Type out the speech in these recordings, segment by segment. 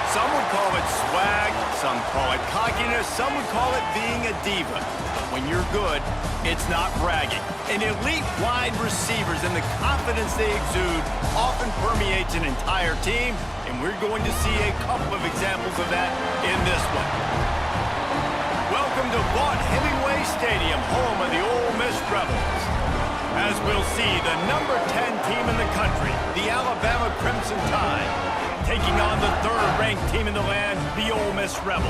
Some would call it swag, some call it cockiness, some would call it being a diva. But when you're good, it's not bragging. And elite wide receivers and the confidence they exude often permeates an entire team, and we're going to see a couple of examples of that in this one. Welcome to Vaught Hemingway Stadium, home of the Ole Miss Rebels. As we'll see, the number 10 team in the country, the Alabama Crimson Tide, taking on the third-ranked team in the land, the Ole Miss Rebels.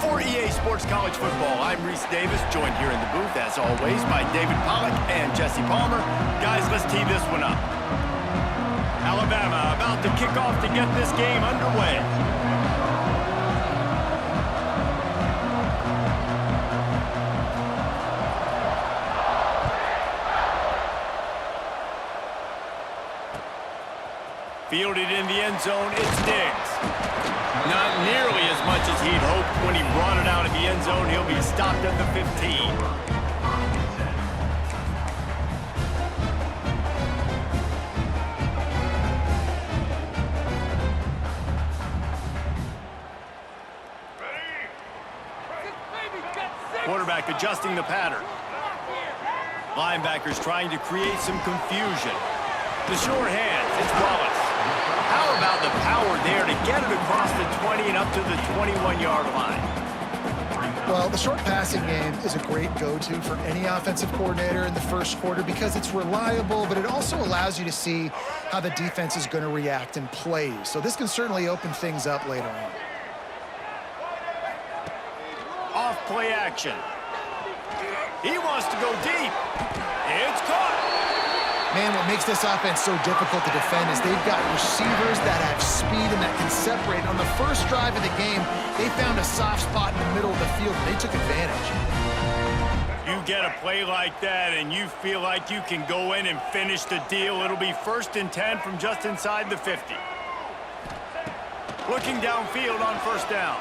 For EA Sports College Football, I'm Reese Davis, joined here in the booth, as always, by David Pollack and Jesse Palmer. Guys, let's tee this one up. Alabama about to kick off to get this game underway. Fielded in the end zone, it's Diggs. Not nearly as much as he'd hoped when he brought it out of the end zone. He'll be stopped at the 15. Quarterback adjusting the pattern. Linebackers trying to create some confusion. The short hands, it's Wallace. How about the power there to get it across the 20 and up to the 21-yard line? Well, the short passing game is a great go-to for any offensive coordinator in the first quarter because it's reliable, but it also allows you to see how the defense is going to react and play. So this can certainly open things up later on. Off play action. He wants to go deep. It's caught. Man, what makes this offense so difficult to defend is they've got receivers that have speed and that can separate. On the first drive of the game, they found a soft spot in the middle of the field, and they took advantage. You get a play like that and you feel like you can go in and finish the deal, it'll be 1st and 10 from just inside the 50. Looking downfield on 1st down.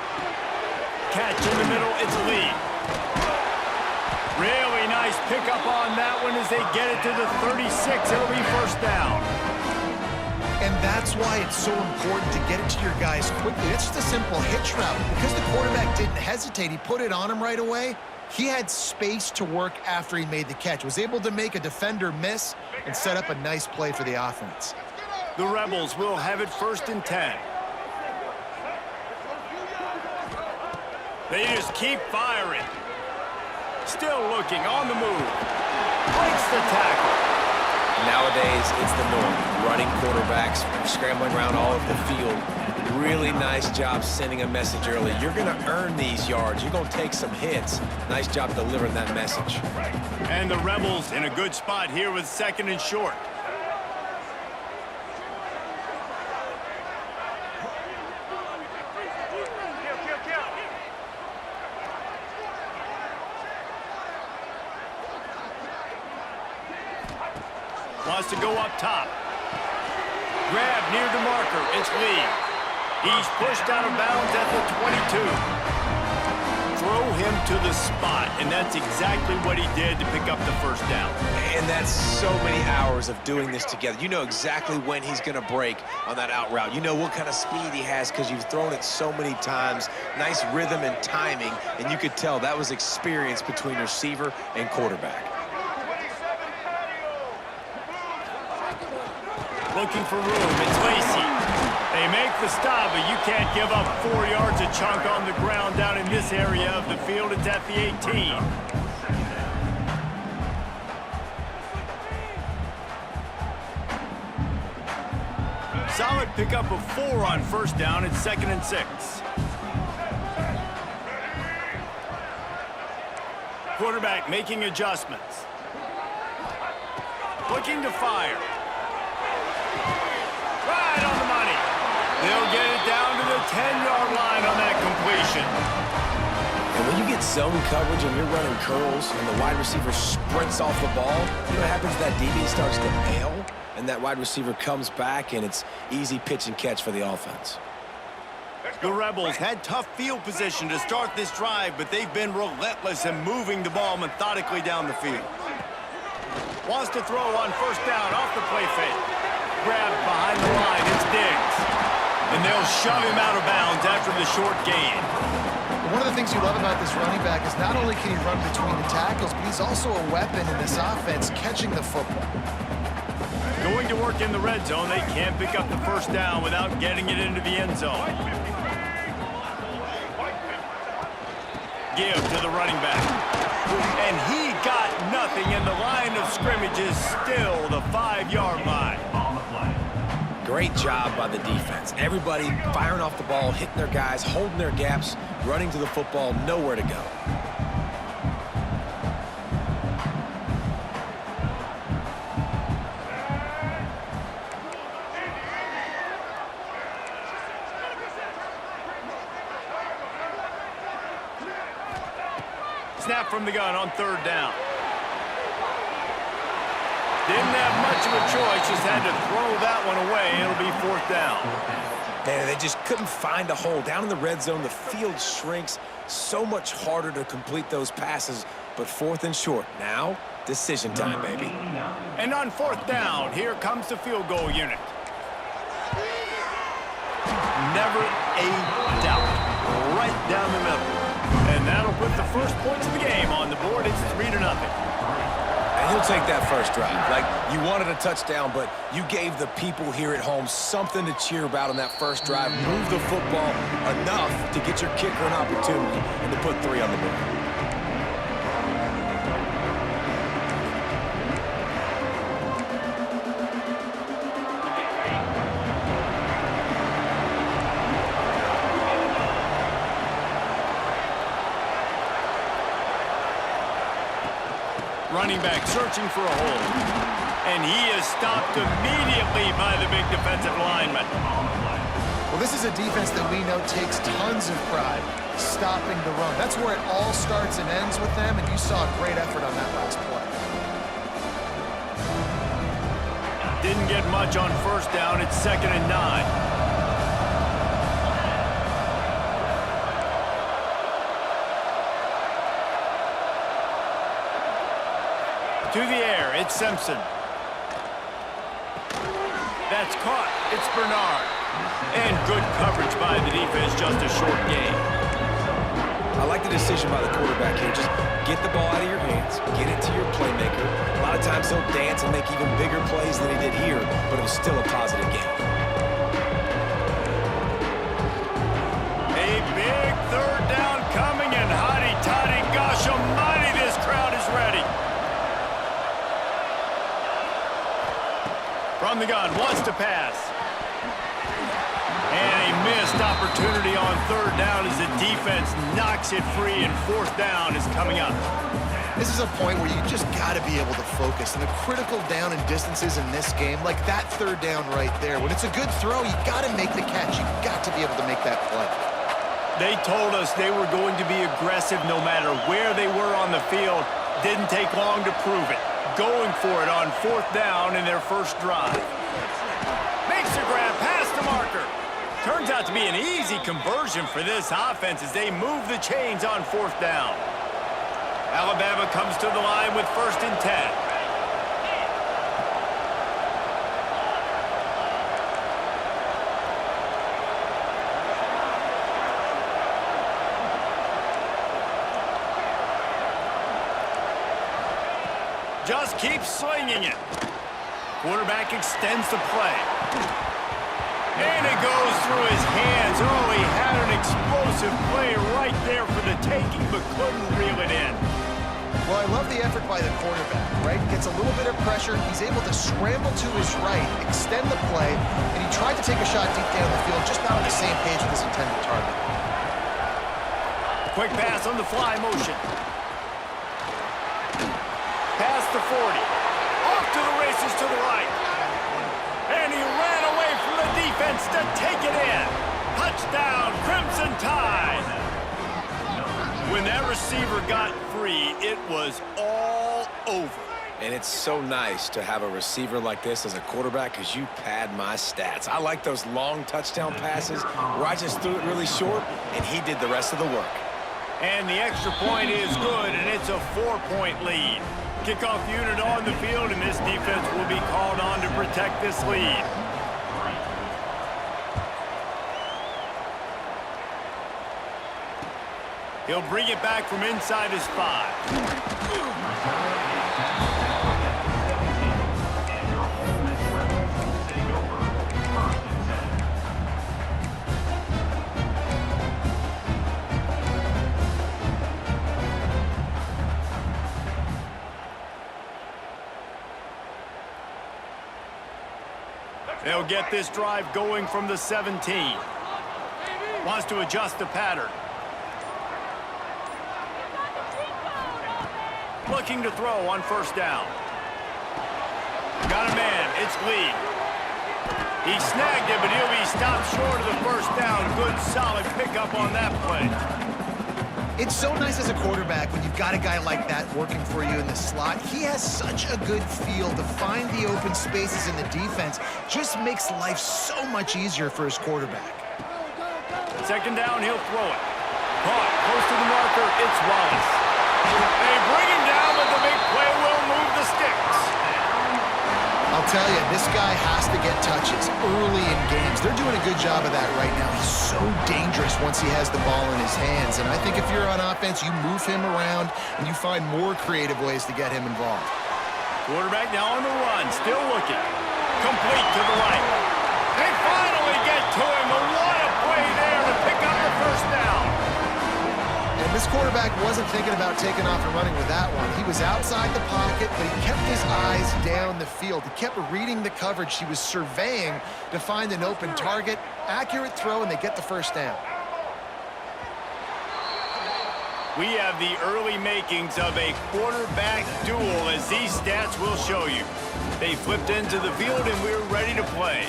Catch in the middle, it's a lead. Really nice pickup on that one as they get it to the 36. It'll be 1st down. And that's why it's so important to get it to your guys quickly. It's just a simple hitch route. Because the quarterback didn't hesitate, he put it on him right away. He had space to work after he made the catch. Was able to make a defender miss and set up a nice play for the offense. The Rebels will have it 1st and 10. They just keep firing. Still looking on the move. Breaks the tackle. Nowadays, it's the norm. Running quarterbacks, scrambling around all over the field. Really nice job sending a message early. You're going to earn these yards. You're going to take some hits. Nice job delivering that message. And the Rebels in a good spot here with 2nd and short. Wants to go up top. Grab near the marker. It's Lee. He's pushed out of bounds at the 22. Throw him to the spot, and that's exactly what he did to pick up the 1st down. And that's so many hours of doing this together. You know exactly when he's going to break on that out route. You know what kind of speed he has because you've thrown it so many times. Nice rhythm and timing, and you could tell that was experience between receiver and quarterback. Looking for room, it's Lacy. They make the stop, but you can't give up 4 yards a chunk on the ground down in this area of the field. It's at the 18. Solid pickup of 4 on 1st down. It's 2nd and 6. Quarterback making adjustments. Looking to fire. Right on the money. They'll get it down to the 10-yard line on that completion. And when you get zone coverage and you're running curls and the wide receiver sprints off the ball, you know what happens? That DB starts to bail, and that wide receiver comes back, and it's easy pitch and catch for the offense. The Rebels had tough field position to start this drive, but they've been relentless in moving the ball methodically down the field. Wants to throw on 1st down off the play fake. Grabbed behind the line, it's Diggs. And they'll shove him out of bounds after the short gain. One of the things you love about this running back is not only can he run between the tackles, but he's also a weapon in this offense, catching the football. Going to work in the red zone, they can't pick up the 1st down without getting it into the end zone. Give to the running back. And he got nothing, and the line of scrimmage is still the 5-yard line. Great job by the defense. Everybody firing off the ball, hitting their guys, holding their gaps, running to the football, nowhere to go. Snap from the gun on 3rd down. Didn't have much of a choice, just had to throw that one away. It'll be 4th down. Man, they just couldn't find a hole. Down in the red zone, the field shrinks. So much harder to complete those passes, but 4th and short. Now, decision time, baby. And on 4th down, here comes the field goal unit. Never a doubt. Right down the middle. And that'll put the first points of the game on the board. It's 3-0. And he'll take that first drive. Like, you wanted a touchdown, but you gave the people here at home something to cheer about on that first drive. Move the football enough to get your kicker an opportunity and to put 3 on the board. Running back searching for a hole. And he is stopped immediately by the big defensive lineman. Well, this is a defense that we know takes tons of pride. stopping the run. That's where it all starts and ends with them, and you saw a great effort on that last play. Didn't get much on first down. It's 2nd and 9. To the air, it's Simpson. That's caught. It's Bernard. And good coverage by the defense, just a short gain. I like the decision by the quarterback here. Just get the ball out of your hands, get it to your playmaker. A lot of times he'll dance and make even bigger plays than he did here, but it was still a positive game. A big 3rd down coming, and hotty-toddy, gosh almighty, this crowd is ready. From the gun, wants to pass. And a missed opportunity on 3rd down as the defense knocks it free, and 4th down is coming up. This is a point where you just got to be able to focus. And the critical down and distances in this game, like that 3rd down right there, when it's a good throw, you got to make the catch. You got to be able to make that play. They told us they were going to be aggressive no matter where they were on the field. Didn't take long to prove it. Going for it on 4th down in their first drive. Makes a grab past the marker. Turns out to be an easy conversion for this offense as they move the chains on 4th down. Alabama comes to the line with 1st and 10. Just keeps slinging it. Quarterback extends the play. And it goes through his hands. Oh, he had an explosive play right there for the taking, but couldn't reel it in. Well, I love the effort by the quarterback, right? Gets a little bit of pressure. He's able to scramble to his right, extend the play, and he tried to take a shot deep down the field, just about on the same page with his intended target. Quick pass on the fly motion. Past the 40. Off to the races to the right. And he ran away from the defense to take it in. Touchdown, Crimson Tide. When that receiver got free, it was all over. And it's so nice to have a receiver like this as a quarterback because you pad my stats. I like those long touchdown passes where I just threw it really short and he did the rest of the work. And the extra point is good, and it's a 4-point lead. Kickoff unit on the field, and this defense will be called on to protect this lead. He'll bring it back from inside his 5. They'll get this drive going from the 17. Wants to adjust the pattern. Looking to throw on 1st down. Got a man. It's Lee. He snagged it, but he'll be stopped short of the 1st down. Good, solid pickup on that play. It's so nice as a quarterback when you've got a guy like that working for you in the slot. He has such a good feel to find the open spaces in the defense. Just makes life so much easier for his quarterback. 2nd down, he'll throw it. Caught, close to the marker, it's Wallace. They bring him down, but the big play will move the sticks. I'll tell you, this guy has to get touches early in games. They're doing a good job of that right now. He's so dangerous once he has the ball in his hands. And I think if you're on offense, you move him around and you find more creative ways to get him involved. Quarterback now on the run, still looking. Complete to the right. They finally get to him. What a play there to pick up the 1st down. And this quarterback wasn't thinking about taking off and running with that one. He was outside the pocket, but he kept his eyes down the field. He kept reading the coverage. He was surveying to find an open target. Accurate throw, and they get the 1st down. We have the early makings of a quarterback duel, as these stats will show you. They flipped into the field, and we're ready to play.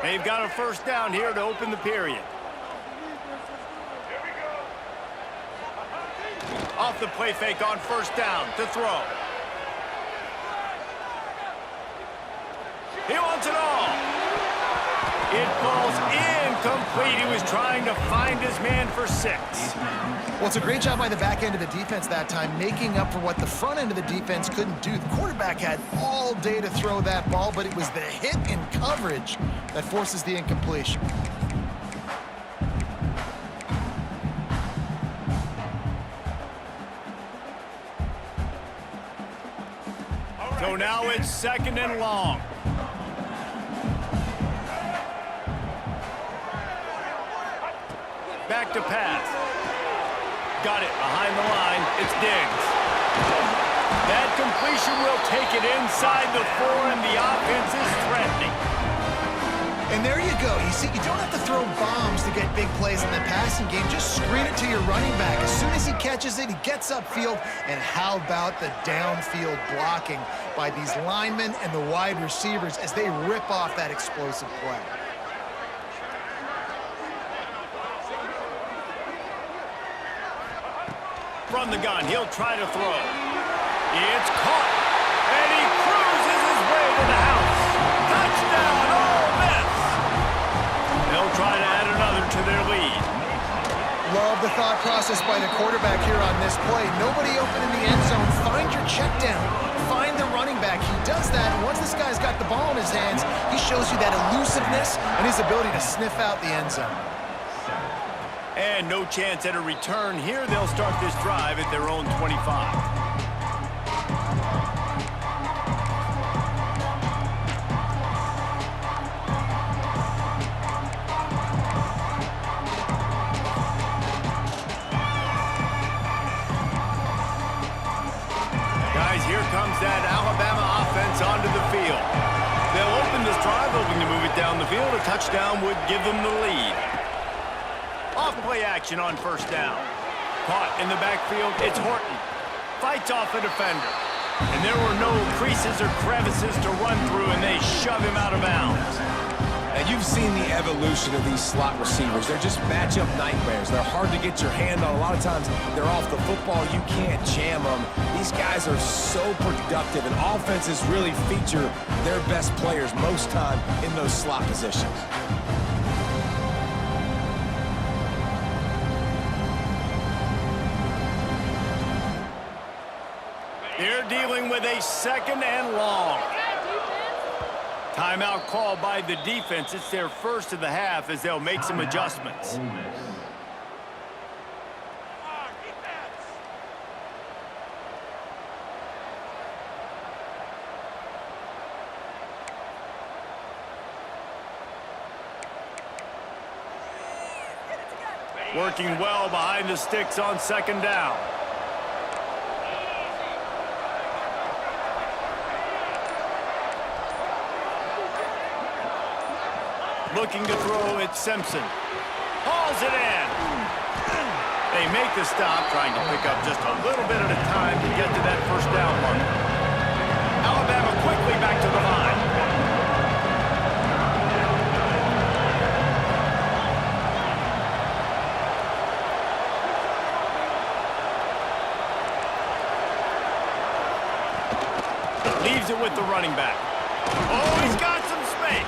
They've got a first down here to open the period. Off the play fake on first down to throw. He wants it all. It falls incomplete. He was trying to find his man for 6. Well, it's a great job by the back end of the defense that time, making up for what the front end of the defense couldn't do. The quarterback had all day to throw that ball, but it was the hit in coverage that forces the incompletion. So now it's 2nd and long. Back to pass. Got it behind the line. It's Diggs. That completion will take it inside the 4, and the offense is threatening. And there you go. You see, you don't have to throw bombs to get big plays in the passing game. Just screen it to your running back. As soon as he catches it, he gets upfield. And how about the downfield blocking by these linemen and the wide receivers as they rip off that explosive play? From the gun, he'll try to throw. It's caught, and he cruises his way to the house. Touchdown, Ole Miss! They'll try to add another to their lead. Love the thought process by the quarterback here on this play. Nobody open in the end zone. Find your check down. Find the running back. He does that, and once this guy's got the ball in his hands, he shows you that elusiveness and his ability to sniff out the end zone. And no chance at a return here. They'll start this drive at their own 25. Guys, here comes that Alabama offense onto the field. They'll open this drive, hoping to move it down the field. A touchdown would give them the lead. Off-play action on first down. Caught in the backfield, it's Horton. Fights off a defender. And there were no creases or crevices to run through, and they shove him out of bounds. Now, you've seen the evolution of these slot receivers. They're just matchup nightmares. They're hard to get your hand on. A lot of times, they're off the football. You can't jam them. These guys are so productive, and offenses really feature their best players most time in those slot positions. They're dealing with a 2nd and long. Timeout called by the defense. It's their first of the half as they'll make some adjustments. Working well behind the sticks on 2nd down. Looking to throw, it's Simpson. Hauls it in. They make the stop, trying to pick up just a little bit at a time to get to that first down mark. Alabama quickly back to the line. Leaves it with the running back. Oh, he's got some space.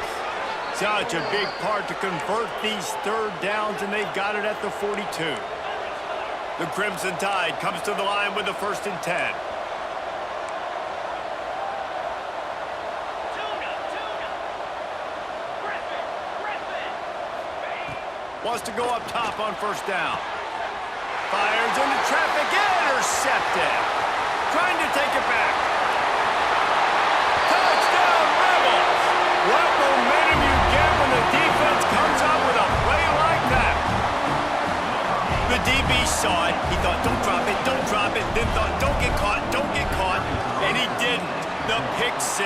Such a big part to convert these 3rd downs, and they've got it at the 42. The Crimson Tide comes to the line with a 1st and 10. Wants to go up top on first down. Fires into traffic, intercepted. Trying to take it back. Touchdown, Rebels! What momentum you get when the defense comes out with a play like that. The DB saw it. He thought, don't drop it, then thought, don't get caught, and he didn't. The pick 6.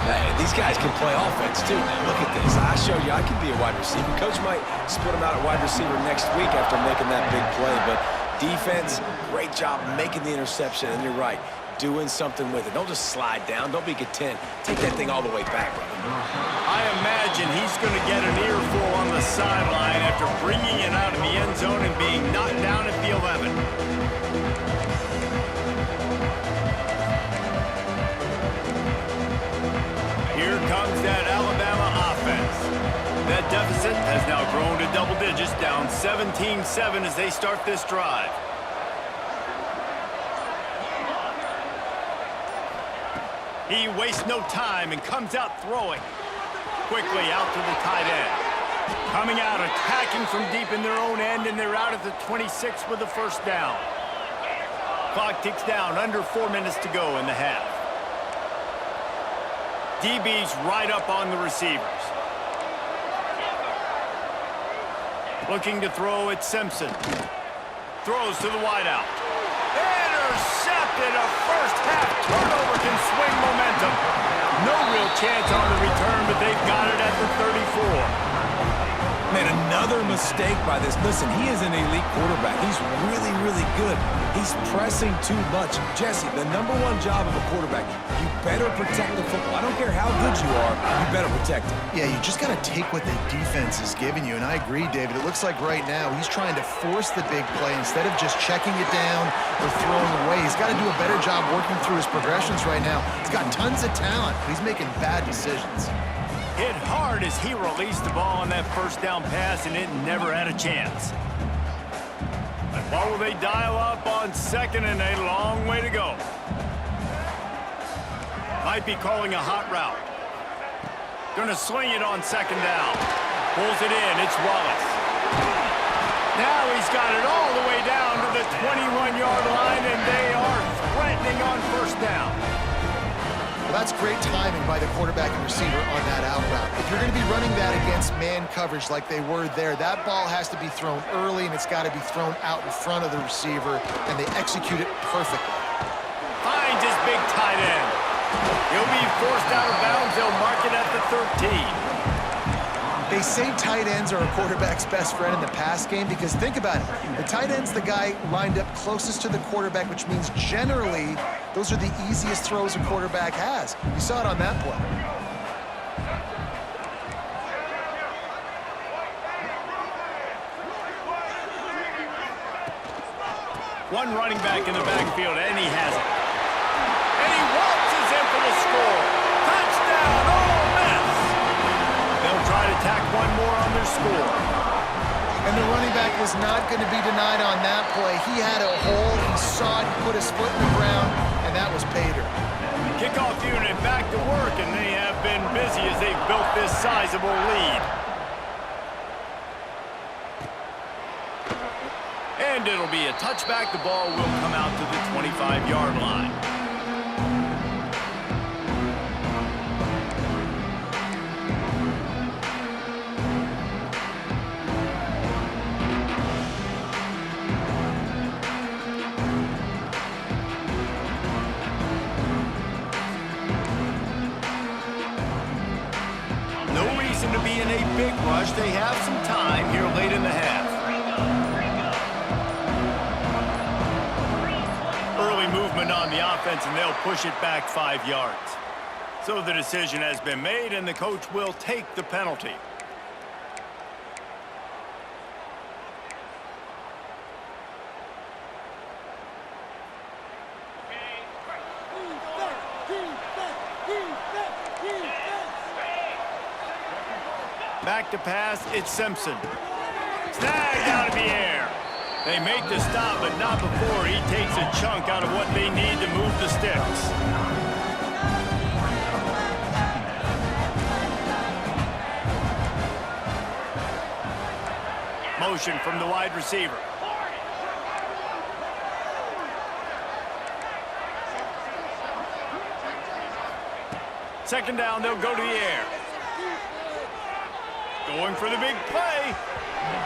Hey, these guys can play offense too, man. Look at this. I showed you I can be a wide receiver. Coach might split him out at wide receiver next week after making that big play, but defense, great job making the interception, and you're right. doing something with it. Don't just slide down. Don't be content. Take that thing all the way back, brother. I imagine he's going to get an earful on the sideline after bringing it out of the end zone and being knocked down at the 11. Here comes that Alabama offense. That deficit has now grown to double digits, down 17-7 as they start this drive. He wastes no time and comes out throwing. Quickly out to the tight end. Coming out, attacking from deep in their own end, and they're out at the 26 with the first down. Clock ticks down, under 4 minutes to go in the half. DB's right up on the receivers. Looking to throw at Simpson. Throws to the wideout. Intercepted. A first half turnover can swing momentum. No real chance on the return, but they've got it at the 34. Man, another mistake by this. Listen, he is an elite quarterback. He's really, really good. He's pressing too much. Jesse, the #1 job of a quarterback, you better protect the football. I don't care how good you are, you better protect it. Yeah, you just got to take what the defense is giving you, and I agree, David. It looks like right now he's trying to force the big play instead of just checking it down or throwing away. He's got to do a better job working through his progressions right now. He's got tons of talent, but he's making bad decisions. Hit hard as he released the ball on that first down pass, and it never had a chance. But what will they dial up on second and a long way to go? Might be calling a hot route. Gonna swing it on second down. Pulls it in, it's Wallace. Now he's got it all the way down to the 21-yard line, and they are threatening on first down. Well, that's great timing by the quarterback and receiver on that out route. If you're going to be running that against man coverage like they were there, that ball has to be thrown early, and it's got to be thrown out in front of the receiver, and they execute it perfectly. Finds his big tight end. He'll be forced out of bounds. They'll mark it at the 13. They say tight ends are a quarterback's best friend in the pass game because think about it. The tight end's the guy lined up closest to the quarterback, which means generally those are the easiest throws a quarterback has. You saw it on that play. One running back in the backfield, and he has it. And he waltzes in for the score. Touchdown, Ole Miss! They'll try to tack one more on their score. And the running back was not going to be denied on that play. He had a hole, he saw it, he put his foot in the ground, and that was pay dirt. Kickoff unit back to work, and they have been busy as they've built this sizable lead. And it'll be a touchback. The ball will come out to the 25-yard line. No reason to be in a big rush. They have some time here late in the half. Early movement on the offense, and they'll push it back 5 yards. So the decision has been made, and the coach will take the penalty. Back to pass, it's Simpson. Snagged out of the air. They make the stop, but not before he takes a chunk out of what they need to move the sticks. Motion from the wide receiver. Second down, they'll go to the air. Going for the big play.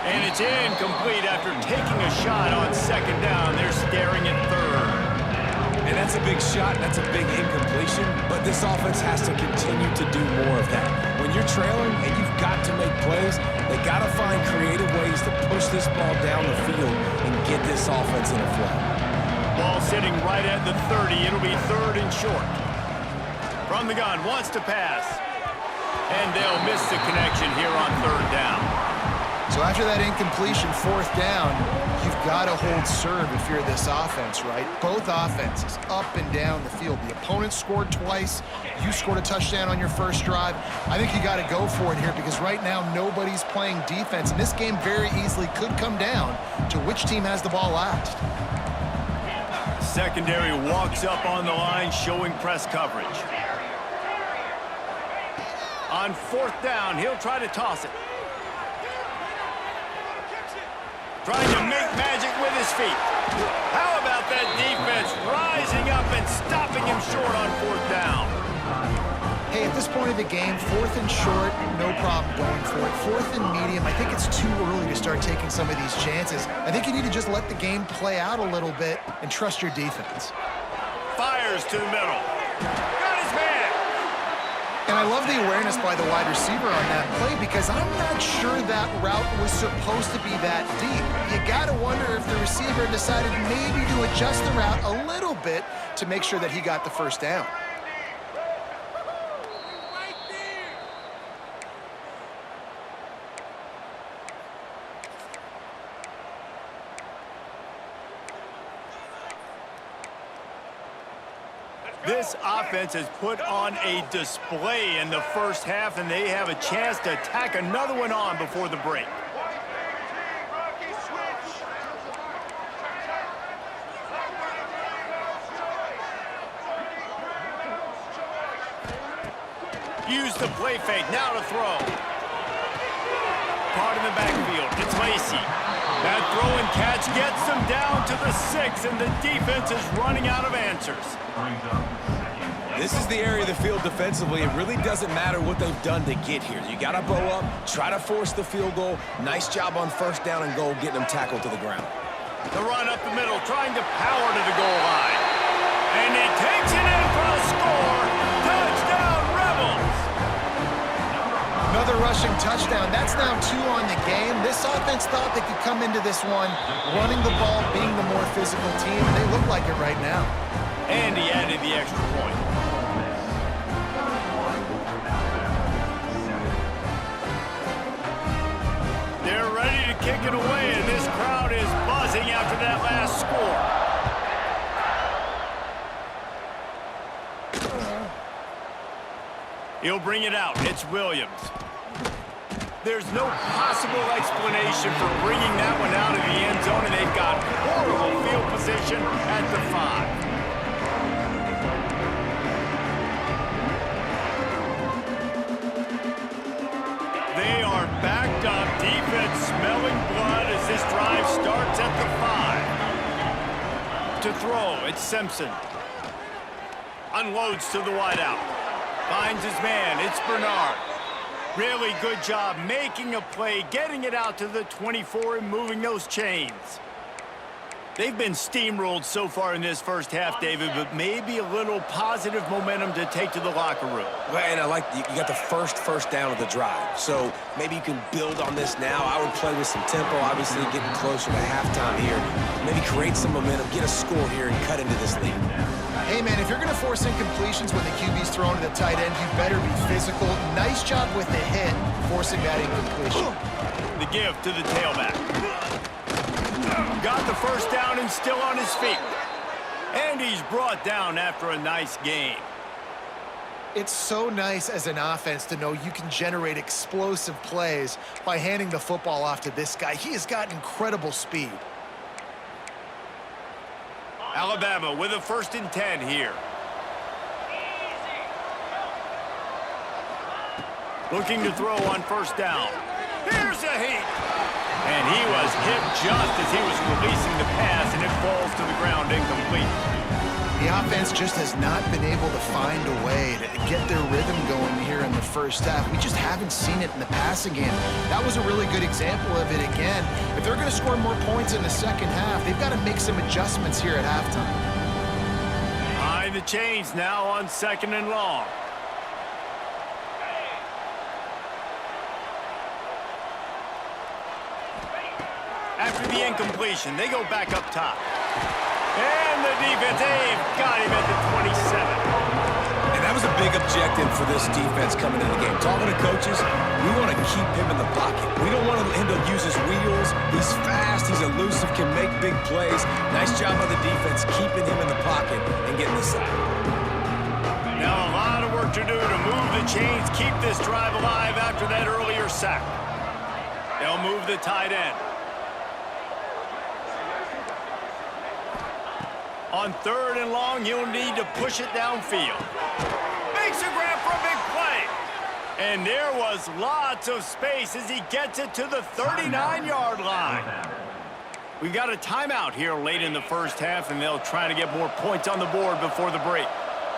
And it's incomplete after taking a shot on second down. They're staring at third. And that's a big shot, that's a big incompletion, but this offense has to continue to do more of that. When you're trailing and you've got to make plays, they got to find creative ways to push this ball down the field and get this offense in a flow. Ball sitting right at the 30. It'll be 3rd and short. From the gun, wants to pass. And they'll miss the connection here on 3rd down. So after that incompletion, 4th down, you've got to hold serve if you're this offense, right? Both offenses up and down the field. The opponent scored twice. You scored a touchdown on your first drive. I think you got to go for it here because right now nobody's playing defense. And this game very easily could come down to which team has the ball last. Secondary walks up on the line, showing press coverage. On 4th down, he'll try to toss it. Trying to make magic with his feet. How about that defense rising up and stopping him short on 4th down? Hey, at this point of the game, 4th and short, no problem going for it. 4th and medium, I think it's too early to start taking some of these chances. I think you need to just let the game play out a little bit and trust your defense. Fires to the middle. Got his man. And I love the awareness by the wide receiver on that play because I'm not sure that route was supposed to be that deep. You got to wonder if the receiver decided maybe to adjust the route a little bit to make sure that he got the 1st down. This offense has put on a display in the first half, and they have a chance to tack another one on before the break. Use the play fake, now to throw. Caught in the backfield, it's Lacy. That throw and catch gets them down to the 6, and the defense is running out of answers. This is the area of the field defensively. It really doesn't matter what they've done to get here. You got to bow up, try to force the field goal. Nice job on 1st down and goal, getting them tackled to the ground. The run up the middle, trying to power to the goal line. And he takes it in for a score. Touchdown, Rebels! Another rushing touchdown. That's now 2 on the game. This offense thought they could come into this one running the ball, being the more physical team, and they look like it right now. And he added the extra point. They're ready to kick it away, and this crowd is buzzing after that last score. He'll bring it out. It's Williams. There's no possible explanation for bringing that one out of the end zone, and they've got horrible field position at the 5. They are backed up, defense smelling blood as this drive starts at the 5. To throw, it's Simpson. Unloads to the wideout. Finds his man, it's Bernard. Really good job making a play, getting it out to the 24 and moving those chains. They've been steamrolled so far in this first half, David, but maybe a little positive momentum to take to the locker room. Well, and I like you got the first down of the drive, so maybe you can build on this now. I would play with some tempo, obviously getting closer to halftime here. Maybe create some momentum, get a score here, and cut into this lead. Hey, man, if you're going to force incompletions when the QB's thrown to the tight end, you better be physical. Nice job with the hit, forcing that incompletion. The give to the tailback. Got the first down and still on his feet. And he's brought down after a nice game. It's so nice as an offense to know you can generate explosive plays by handing the football off to this guy. He has got incredible speed. Alabama with a 1st and 10 here. Looking to throw on 1st down. Here's a heat. And he was hit just as he was releasing the pass, and it falls to the ground incomplete. The offense just has not been able to find a way to get their rhythm going here in the first half. We just haven't seen it in the passing game. That was a really good example of it again. If they're going to score more points in the second half, they've got to make some adjustments here at halftime. Behind the chains now on 2nd and long. After the incompletion, they go back up top. And the defense, they've got him at the 27. And that was a big objective for this defense coming into the game. Talking to coaches, we want to keep him in the pocket. We don't want him to use his wheels. He's fast, he's elusive, can make big plays. Nice job by the defense keeping him in the pocket and getting the sack. Now a lot of work to do to move the chains, keep this drive alive after that earlier sack. They'll move the tight end. On 3rd and long, you'll need to push it downfield. Makes a grab for a big play. And there was lots of space as he gets it to the 39-yard line. We've got a timeout here late in the first half, and they'll try to get more points on the board before the break.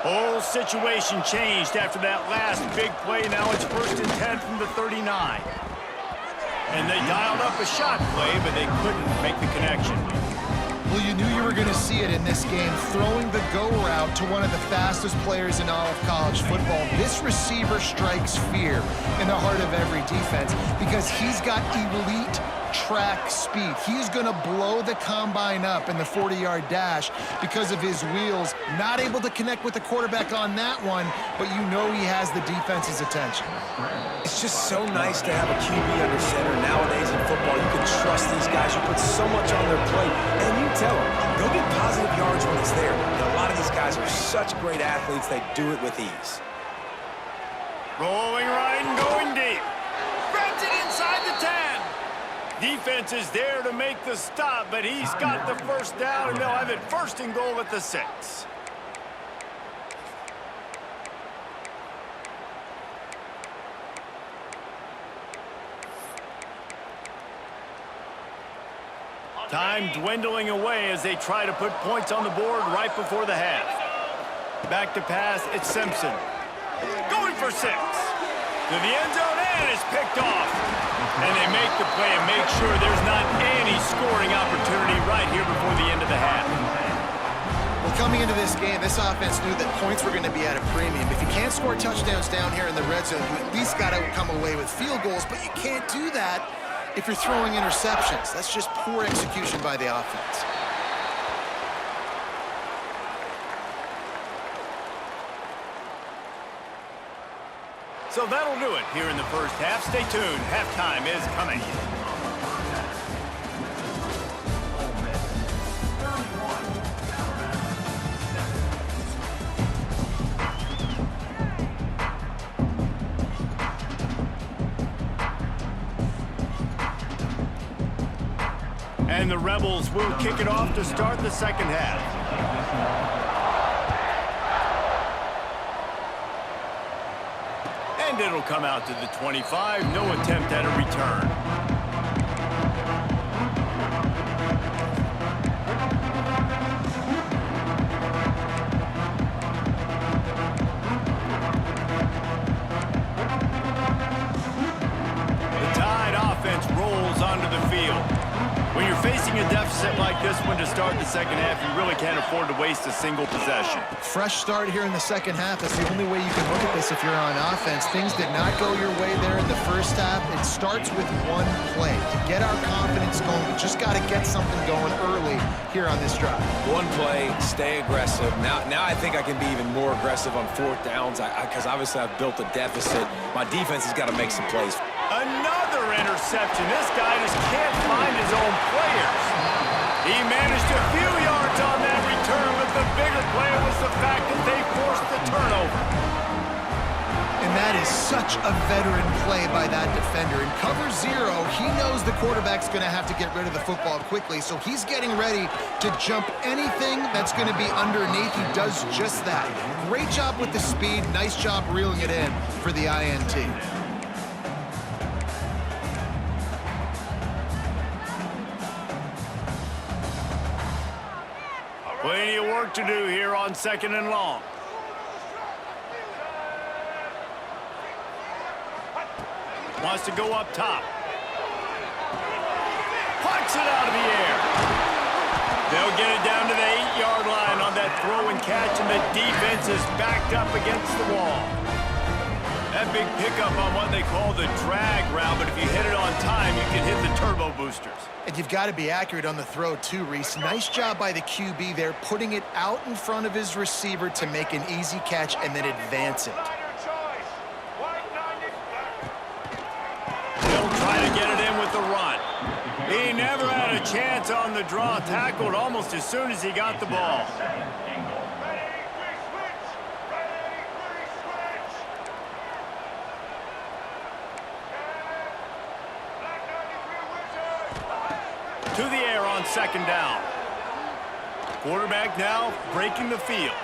Whole situation changed after that last big play. Now it's 1st and 10 from the 39. And they dialed up a shot play, but they couldn't make the connection. Well, you knew you were going to see it in this game, throwing the go route to one of the fastest players in all of college football. This receiver strikes fear in the heart of every defense because he's got elite track speed. He's going to blow the combine up in the 40-yard dash because of his wheels. Not able to connect with the quarterback on that one, but you know he has the defense's attention. It's just so nice to have a QB under center. Nowadays in football, you can trust these guys. You put so much on their plate, and you tell them, go get positive yards when it's there. And a lot of these guys are such great athletes, they do it with ease. Rolling right and going deep. Grabs it inside the 10. Defense is there to make the stop, but he's got the first down, and they'll have it 1st and goal at the 6. Time dwindling away as they try to put points on the board right before the half. Back to pass, it's Simpson. Going for 6. To the end zone, and it's picked off. And they make the play and make sure there's not any scoring opportunity right here before the end of the half. Well, coming into this game, this offense knew that points were going to be at a premium. If you can't score touchdowns down here in the red zone, you at least got to come away with field goals, but you can't do that if you're throwing interceptions. That's just poor execution by the offense. So that'll do it here in the first half. Stay tuned. Halftime is coming. And the Rebels will kick it off to start the second half. And it'll come out to the 25. No attempt at a return. The Tide offense rolls onto the field. When you're facing a deficit like this one to start the second half, you really can't afford to waste a single possession. Fresh start here in the second half. That's the only way you can look at this if you're on offense. Things did not go your way there in the first half. It starts with one play. To get our confidence going, we just got to get something going early here on this drive. One play, stay aggressive. Now I think I can be even more aggressive on 4th downs because obviously I've built a deficit. My defense has got to make some plays. Another interception. This guy just can't find his own players. He managed a few yards on that return, but the bigger play was the fact that they forced the turnover. And that is such a veteran play by that defender. In cover 0, he knows the quarterback's going to have to get rid of the football quickly, so he's getting ready to jump anything that's going to be underneath. He does just that. Great job with the speed. Nice job reeling it in for the INT. Plenty of work to do here on 2nd and long. Wants to go up top. Pucks it out of the air. They'll get it down to the 8-yard line on that throw and catch, and the defense is backed up against the wall. That big pickup on what they call the drag route, but if you hit it on time, you can hit the turbo boosters. And you've got to be accurate on the throw too, Reese. Nice job by the QB there, putting it out in front of his receiver to make an easy catch and then advance it. He'll try to get it in with the run. He never had a chance on the draw, tackled almost as soon as he got the ball. To the air on second down. Quarterback now breaking the field.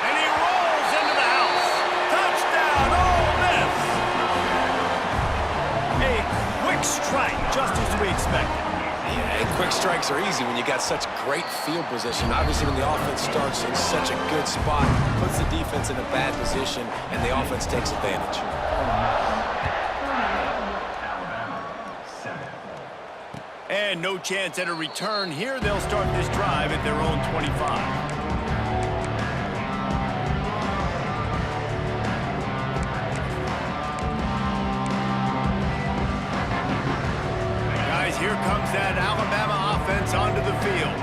And he rolls into the house. Touchdown, Ole Miss! A quick strike, just as we expected. Yeah, and quick strikes are easy when you got such great field position. Obviously, when the offense starts in such a good spot, puts the defense in a bad position, and the offense takes advantage. And no chance at a return here. They'll start this drive at their own 25. Guys, here comes that Alabama offense onto the field.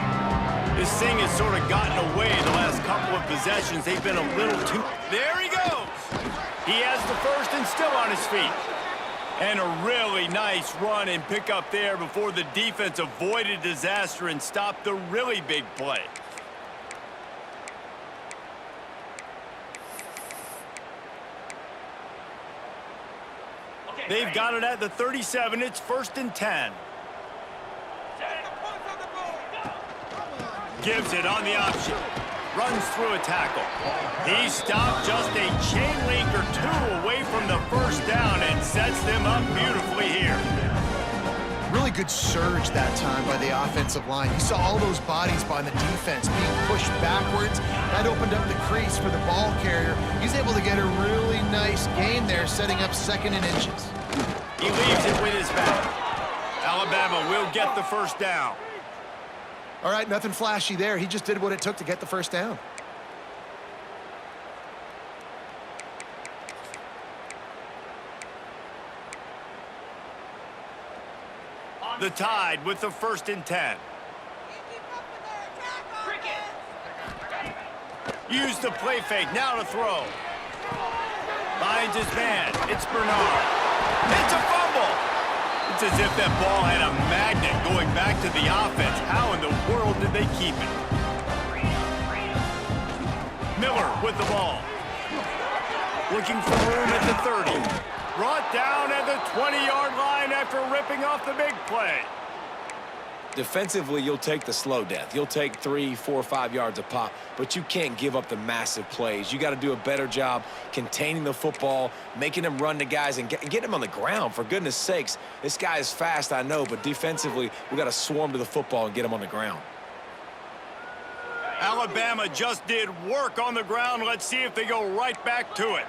This thing has sort of gotten away the last couple of possessions. They've been a little too... There he goes! He has the first and still on his feet. And a really nice run and pick up there before the defense avoided disaster and stopped the really big play. They've got it at the 37. It's 1st and 10. Gives it on the option. Runs through a tackle. He stopped just a chain link or two away from the first down and sets them up beautifully here. Really good surge that time by the offensive line. You saw all those bodies by the defense being pushed backwards. That opened up the crease for the ball carrier. He's able to get a really nice gain there, setting up 2nd and inches. He leaves it with his back. Alabama will get the first down. All right, nothing flashy there. He just did what it took to get the first down. The Tide with the 1st and 10. Use the play fake, now to throw. Finds his man, it's Bernard. It's a fumble! It's as if that ball had a magnet going back to the offense. How in the world did they keep it? Miller with the ball. Looking for room at the 30. Brought down at the 20-yard line after ripping off the big play. Defensively, you'll take the slow death. You'll take 3, 4, 5 yards a pop, but you can't give up the massive plays. You got to do a better job containing the football, making them run to guys, and get him on the ground. For goodness sakes, this guy is fast, I know, but defensively, we got to swarm to the football and get him on the ground. Alabama just did work on the ground. Let's see if they go right back to it.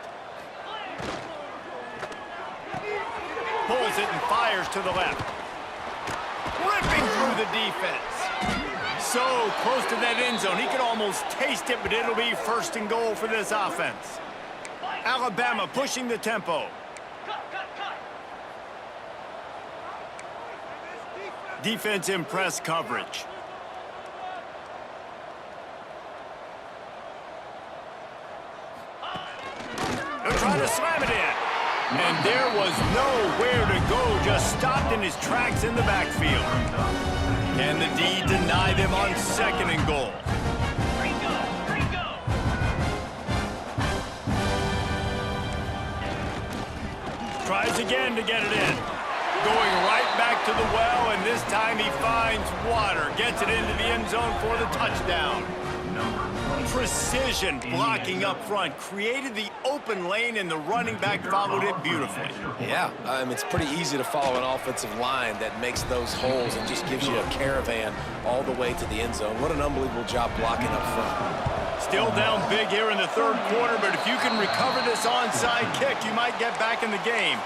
Pulls it and fires to the left. Ripping through the defense. So close to that end zone. He could almost taste it, but it'll be 1st and goal for this offense. Alabama pushing the tempo. Defense in press coverage. They're trying to slam it in. And there was nowhere to go, just stopped in his tracks in the backfield. Can the D deny them on 2nd and goal? Tries again to get it in. Going right back to the well, and this time he finds water. Gets it into the end zone for the touchdown. Precision blocking up front, created the open lane, and the running back followed it beautifully. Yeah, it's pretty easy to follow an offensive line that makes those holes and just gives you a caravan all the way to the end zone. What an unbelievable job blocking up front. Still down big here in the 3rd quarter, but if you can recover this onside kick, you might get back in the game.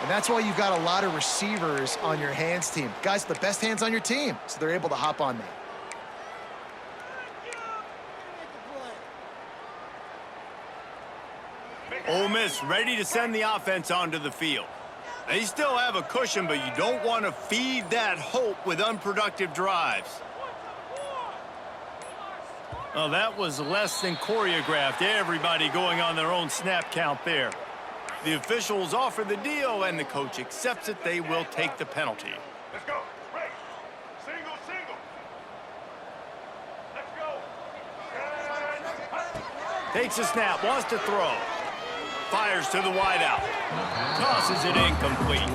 And that's why you've got a lot of receivers on your hands team. Guys, the best hands on your team, so they're able to hop on that. Ole Miss ready to send the offense onto the field. They still have a cushion, but you don't want to feed that hope with unproductive drives. Oh, that was less than choreographed. Everybody going on their own snap count there. The officials offer the deal, and the coach accepts it. They will take the penalty. Let's go. Right. Single, single. Let's go. Takes a snap, wants to throw. Fires to the wideout. Tosses it incomplete.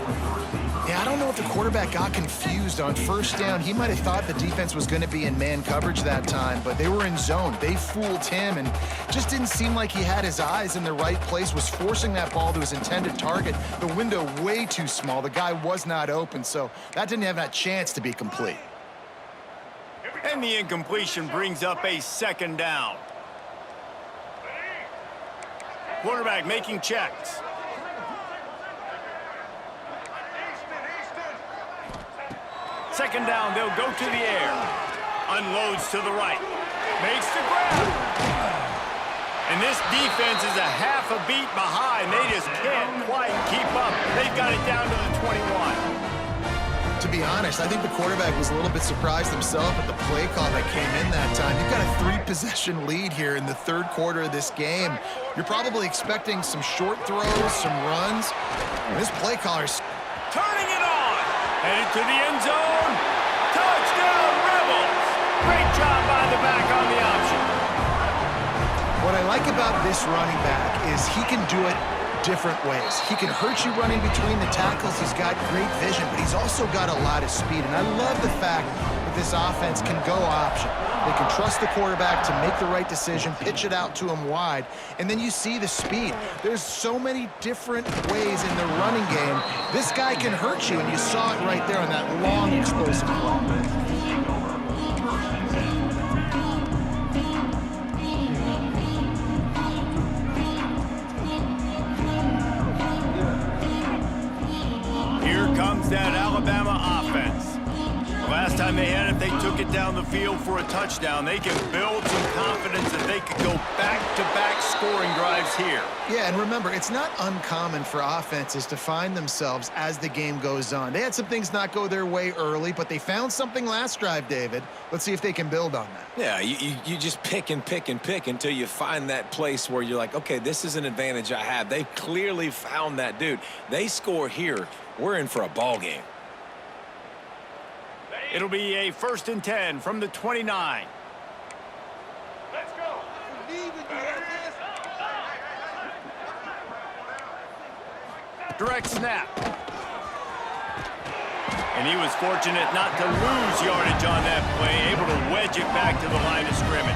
Yeah, I don't know if the quarterback got confused on first down. He might have thought the defense was going to be in man coverage that time, but they were in zone. They fooled him and just didn't seem like he had his eyes in the right place, was forcing that ball to his intended target. The window way too small. The guy was not open, so that didn't have that chance to be complete. And the incompletion brings up a second down. Quarterback making checks. Second down, they'll go to the air. Unloads to the right. Makes the grab. And this defense is a half a beat behind. They just can't quite keep up. They've got it down to the 21. To be honest, I think the quarterback was a little bit surprised himself at the play call that came in that time. You've got a 3-possession lead here in the third quarter of this game. You're probably expecting some short throws, some runs. And this play caller's Turning it on. Headed to the end zone. Touchdown, Rebels. Great job by the back on the option. What I like about this running back is he can do it different ways. He can hurt you running between the tackles. He's got great vision, but he's also got a lot of speed. And I love the fact that this offense can go option. They can trust the quarterback to make the right decision, pitch it out to him wide, and then you see the speed. There's so many different ways in the running game. This guy can hurt you, and you saw it right there on that long, explosive play. Comes that Alabama offense. The last time they had it, they took it down the field for a touchdown. They can build some confidence that they could go back-to-back scoring drives here. Yeah, and remember, it's not uncommon for offenses to find themselves as the game goes on. They had some things not go their way early, but they found something last drive, David. Let's see if they can build on that. Yeah, you just pick and pick and pick until you find that place where you're like, okay, this is an advantage I have. They clearly found that, dude. They score here. We're in for a ball game. It'll be a 1st and 10 from the 29. Let's go. Direct snap. And he was fortunate not to lose yardage on that play, able to wedge it back to the line of scrimmage.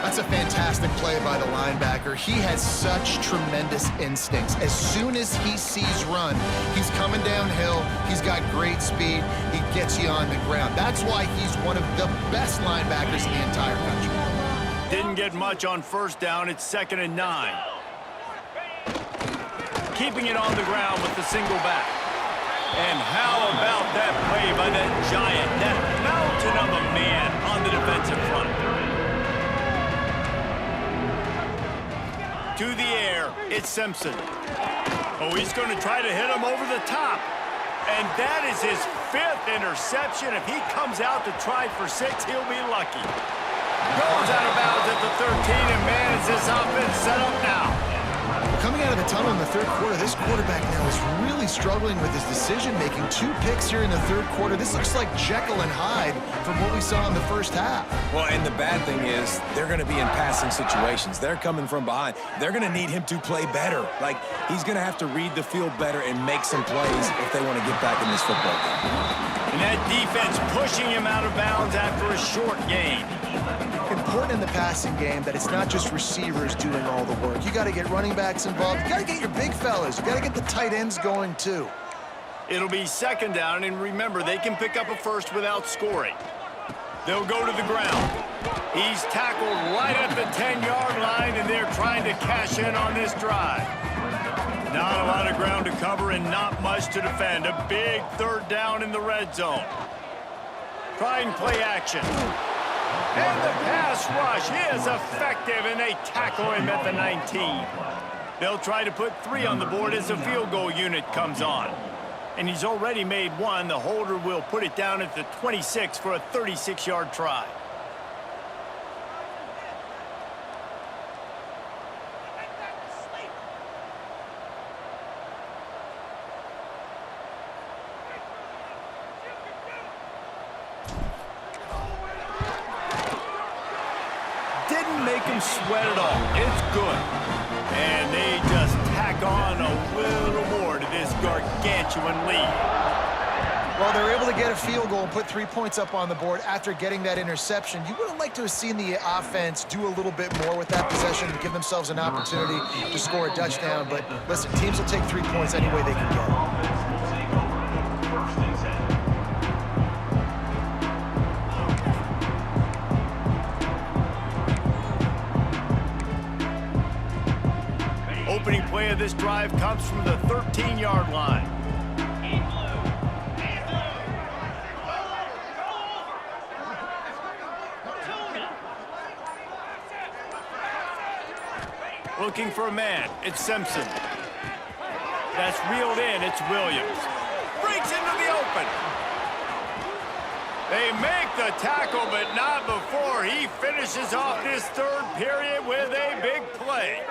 That's a fantastic play by the linebacker. He has such tremendous instincts. As soon as he sees run, he's coming downhill. He's got great speed. He gets you on the ground. That's why he's one of the best linebackers in the entire country. Didn't get much on first down. It's 2nd and 9. Keeping it on the ground with the single back. And how about that play by that giant, that mountain of a man on the defensive front? To the air, it's Simpson. Oh, he's going to try to hit him over the top. And that is his 5th interception. If he comes out to try for 6, he'll be lucky. Goes out of bounds at the 13, and man, is this offense set up now. Coming out of the tunnel in the third quarter, this quarterback now is really struggling with his decision-making. 2 picks here in the third quarter. This looks like Jekyll and Hyde from what we saw in the first half. Well, and the bad thing is they're going to be in passing situations. They're coming from behind. They're going to need him to play better. Like, he's going to have to read the field better and make some plays if they want to get back in this football game. And that defense pushing him out of bounds after a short gain. Important in the passing game that it's not just receivers doing all the work. You got to get running backs involved. You got to get your big fellas. You got to get the tight ends going too. It'll be 2nd down, and remember, they can pick up a first without scoring. They'll go to the ground. He's tackled right at the 10-yard line, and they're trying to cash in on this drive. Not a lot of ground to cover and not much to defend. A big 3rd down in the red zone. Trying play action. And the pass rush is effective, and they tackle him at the 19. They'll try to put 3 on the board as the field goal unit comes on. And he's already made 1. The holder will put it down at the 26 for a 36-yard try. Didn't make him sweat at all. It's good. And they just tack on a little more to this gargantuan lead. Well, they were able to get a field goal and put 3 points up on the board after getting that interception. You would have liked to have seen the offense do a little bit more with that possession and give themselves an opportunity to score a touchdown. But listen, teams will take 3 points any way they can get it. Opening play of this drive comes from the 13-yard line. Looking for a man. It's Simpson. That's reeled in. It's Williams. Breaks into the open. They make the tackle, but not before he finishes off this third period with a big play.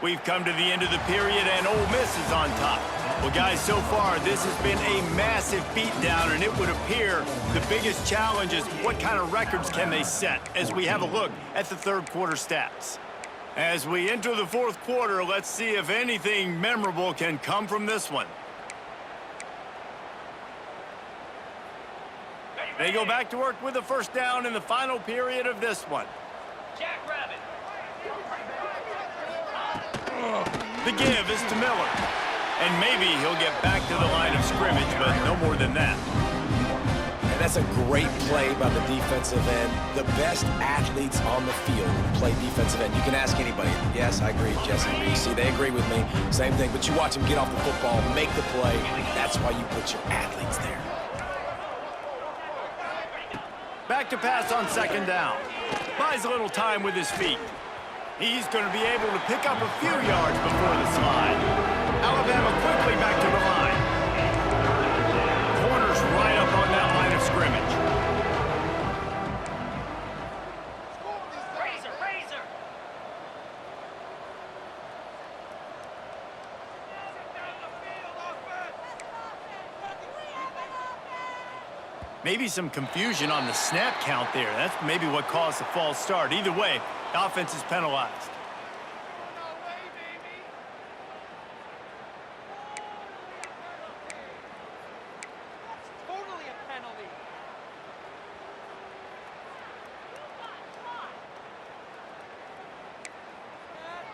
We've come to the end of the period, and Ole Miss is on top. Well, guys, so far, this has been a massive beatdown, and it would appear the biggest challenge is what kind of records can they set as we have a look at the third quarter stats. As we enter the fourth quarter, let's see if anything memorable can come from this one. They go back to work with a first down in the final period of this one. Jackrabbit. The give is to Miller. And maybe he'll get back to the line of scrimmage, but no more than that. And that's a great play by the defensive end. The best athletes on the field play defensive end. You can ask anybody. Yes, I agree. Jesse Reese, they agree with me. Same thing. But you watch them get off the football, make the play. That's why you put your athletes there. Back to pass on second down. Buys a little time with his feet. He's going to be able to pick up a few yards before the slide. Alabama quickly back to the line. Corners right up on that line of scrimmage. Razor. Maybe some confusion on the snap count there. That's maybe what caused the false start. Either way, the offense is penalized. Totally a penalty.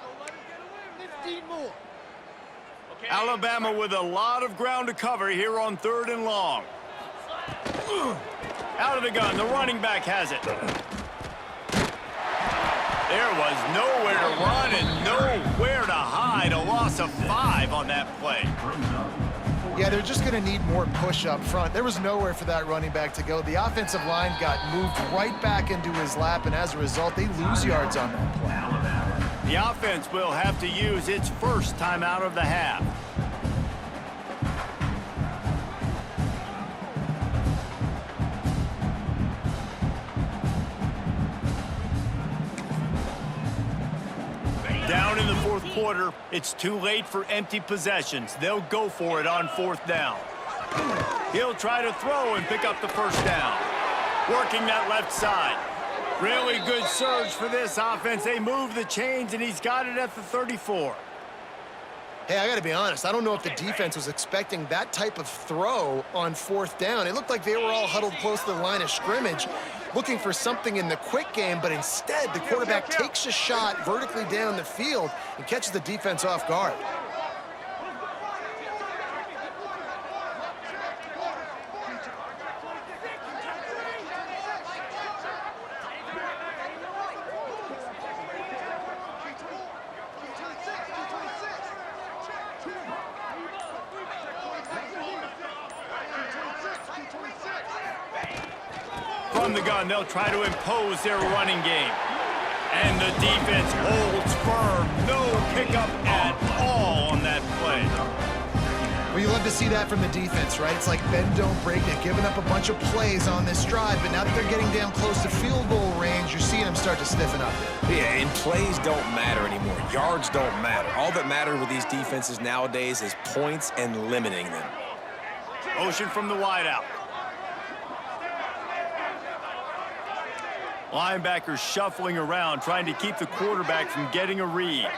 Don't let him get away with 15 more. Okay. Alabama with a lot of ground to cover here on 3rd and long. Out of the gun, the running back has it. There was nowhere to run and nowhere to hide. A loss of 5 on that play. Yeah, they're just going to need more push up front. There was nowhere for that running back to go. The offensive line got moved right back into his lap, and as a result, they lose yards on that play. The offense will have to use its first timeout of the half. Down in the fourth quarter, it's too late for empty possessions. They'll go for it on 4th down. He'll try to throw and pick up the first down. Working that left side. Really good surge for this offense. They move the chains, and he's got it at the 34. Hey, I got to be honest. I don't know if the defense was expecting that type of throw on 4th down. It looked like they were all huddled close to the line of scrimmage, looking for something in the quick game, but instead the quarterback takes a shot vertically down the field and catches the defense off guard. From the gun, they'll try to impose their running game. And the defense holds firm. No pickup at all on that play. Well, you love to see that from the defense, right? It's like bend, don't break. They've given up a bunch of plays on this drive, but now that they're getting damn close to field goal range, you're seeing them start to stiffen up. Yeah, and plays don't matter anymore. Yards don't matter. All that matters with these defenses nowadays is points and limiting them. Motion from the wideout. Linebackers shuffling around, trying to keep the quarterback from getting a read.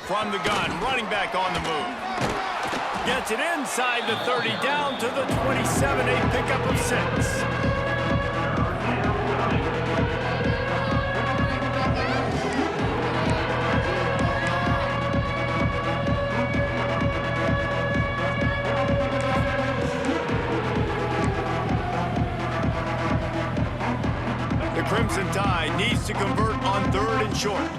From the gun, running back on the move. Gets it inside the 30, down to the 27, a pickup of 6. The Crimson Tide needs to convert on 3rd and short.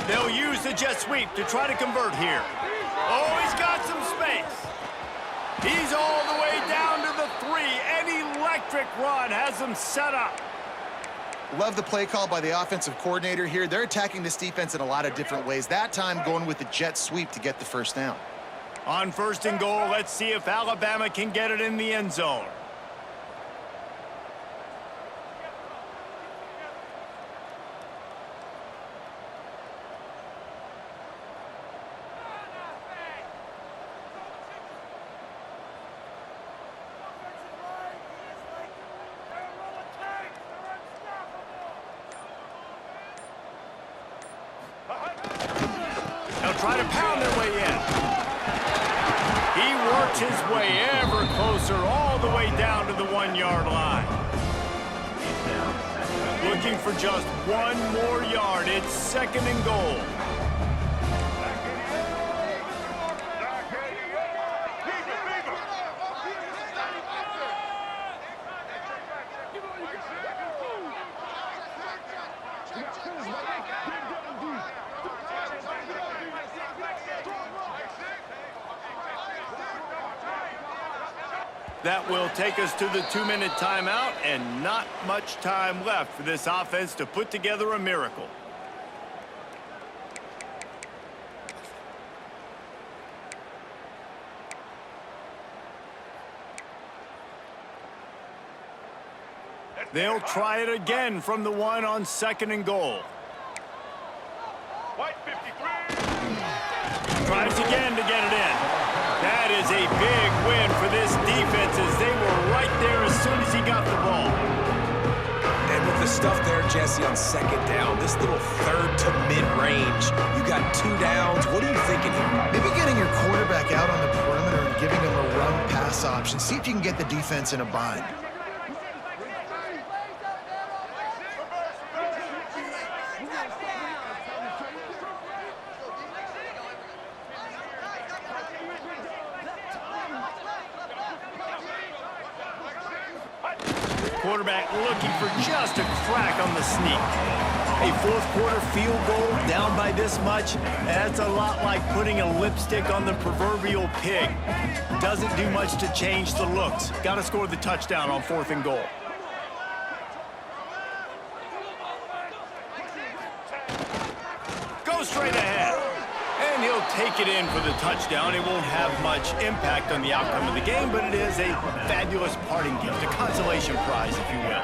They'll use the jet sweep to try to convert here. Oh, he's got some space. He's all the way down to the 3. An electric run has them set up. Love the play call by the offensive coordinator here. They're attacking this defense in a lot of different ways. That time going with the jet sweep to get the first down. On 1st and goal, let's see if Alabama can get it in the end zone. They'll try to pound their way in. He works his way ever closer, all the way down to the 1-yard line. Looking for just 1 more yard. It's 2nd and goal. That will take us to the 2-minute timeout, and not much time left for this offense to put together a miracle. They'll try it again from the 1 on 2nd and goal. Tries again to get it in. That is a big win for this defense, as they were right there as soon as he got the ball. And with the stuff there, Jesse, on 2nd down, this little 3rd to mid-range, you got 2 downs. What are you thinking here? Maybe getting your quarterback out on the perimeter and giving him a run-pass option. See if you can get the defense in a bind. Quarterback looking for just a crack on the sneak. A 4th quarter field goal down by this much, that's a lot like putting a lipstick on the proverbial pig. Doesn't do much to change the looks. Got to score the touchdown on 4th and goal. Go straight ahead. And he'll take it in for the touchdown. It won't have much impact on the outcome of the game, but it is a fabulous parting gift, a consolation prize, if you will.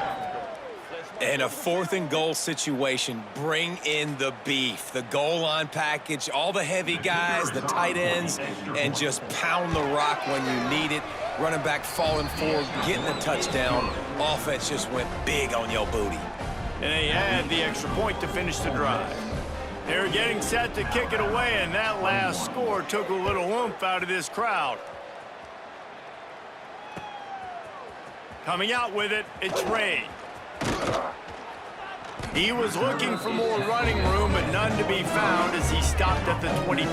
In a 4th and goal situation, bring in the beef, the goal line package, all the heavy guys, the tight ends, and just pound the rock when you need it. Running back falling forward, getting the touchdown. Offense just went big on your booty. And they had the extra point to finish the drive. They're getting set to kick it away, and that last score took a little oomph out of this crowd. Coming out with it, it's Ray. He was looking for more running room, but none to be found as he stopped at the 23.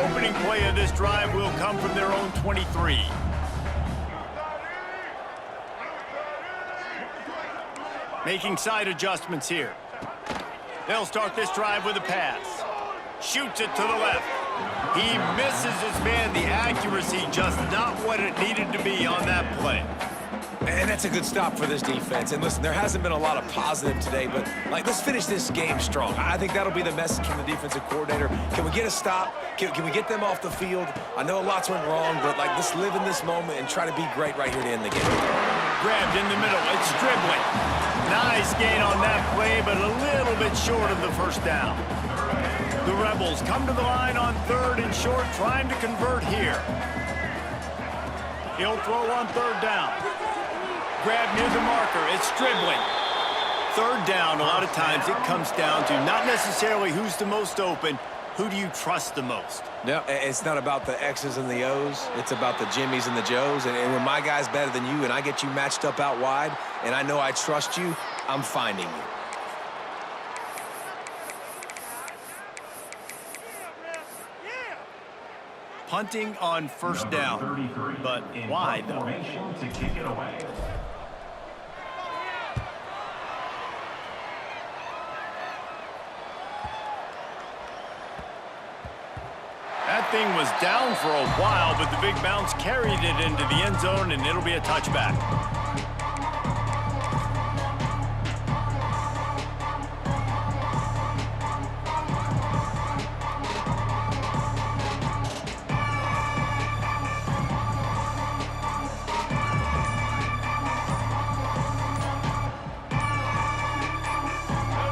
Opening play of this drive will come from their own 23. Making side adjustments here. They'll start this drive with a pass. Shoots it to the left. He misses his man. The accuracy just not what it needed to be on that play. And that's a good stop for this defense. And listen, there hasn't been a lot of positive today, but let's finish this game strong. I think that'll be the message from the defensive coordinator. Can we get a stop? Can we get them off the field? I know lots went wrong, but let's live in this moment and try to be great right here to end the game. Grabbed in the middle. It's dribbling. Nice gain on that play, but a little bit short of the first down. The Rebels come to the line on 3rd and short, trying to convert here. He'll throw on 3rd down. Grab near the marker. It's dribbling. 3rd down, a lot of times it comes down to not necessarily who's the most open, who do you trust the most? No, it's not about the X's and the O's. It's about the Jimmies and the Joes. And when my guy's better than you and I get you matched up out wide and I know I trust you, I'm finding you. Punting on 1st down, but why though? To kick it away. That thing was down for a while, but the big bounce carried it into the end zone, and it'll be a touchback.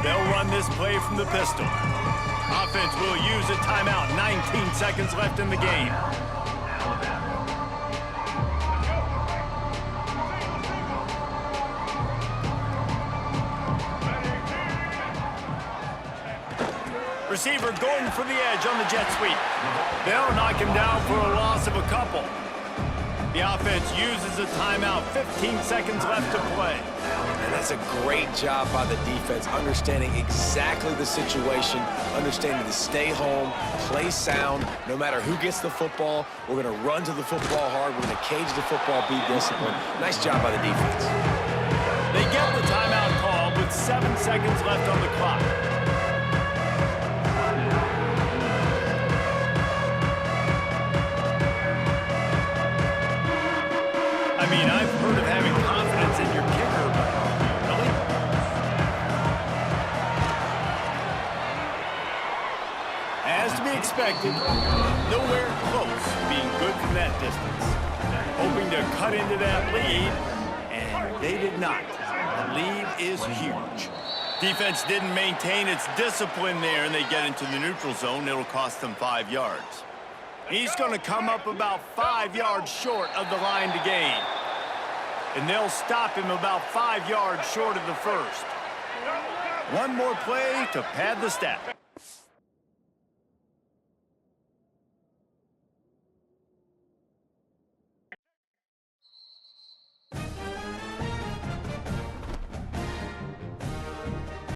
They'll run this play from the pistol. Offense will use a timeout. 19 seconds left in the game. Receiver going for the edge on the jet sweep. They'll knock him down for a loss of a couple. The offense uses a timeout. 15 seconds left to play. And that's a great job by the defense, understanding exactly the situation, understanding to stay home, play sound, no matter who gets the football. We're going to run to the football hard. We're going to cage the football, be disciplined. Nice job by the defense. They get the timeout called with 7 seconds left on the clock. I mean, I've heard of having confidence in your kicker, but really? As to be expected, nowhere close to being good from that distance. Hoping to cut into that lead, and they did not. The lead is huge. Defense didn't maintain its discipline there, and they get into the neutral zone. It'll cost them 5 yards. He's going to come up about 5 yards short of the line to gain. And they'll stop him about 5 yards short of the first. One more play to pad the stat.